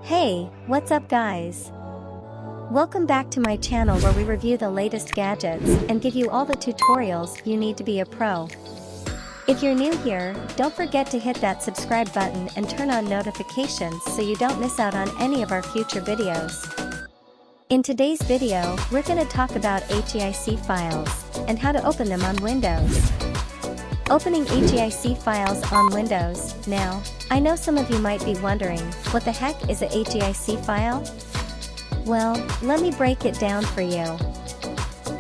Hey, what's up guys? Welcome back to my channel where we review the latest gadgets and give you all the tutorials you need to be a pro. If you're new here, don't forget to hit that subscribe button and turn on notifications so you don't miss out on any of our future videos. In today's video, we're going to talk about HEIC files and how to open them on Windows. Opening HEIC files on Windows. Now, I know some of you might be wondering, what the heck is a HEIC file? Well, let me break it down for you.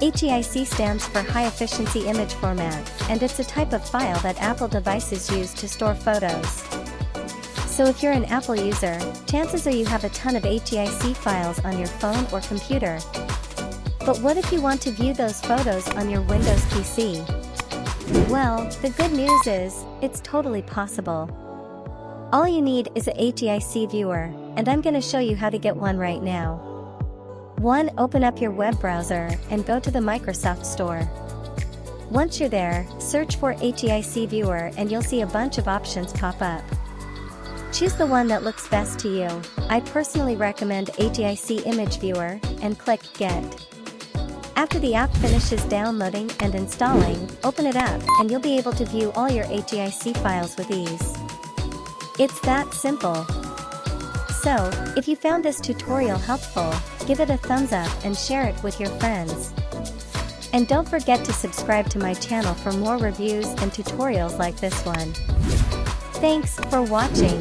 HEIC stands for High Efficiency Image Format, and it's a type of file that Apple devices use to store photos. So if you're an Apple user, chances are you have a ton of HEIC files on your phone or computer. But what if you want to view those photos on your Windows PC? Well, the good news is, it's totally possible. All you need is a HEIC viewer, and I'm going to show you how to get one right now. 1. Open up your web browser and go to the Microsoft Store. Once you're there, search for HEIC viewer and you'll see a bunch of options pop up. Choose the one that looks best to you. I personally recommend HEIC image viewer, and click Get. After the app finishes downloading and installing, open it up and you'll be able to view all your HEIC files with ease. It's that simple. So, if you found this tutorial helpful, give it a thumbs up and share it with your friends. And don't forget to subscribe to my channel for more reviews and tutorials like this one. Thanks for watching.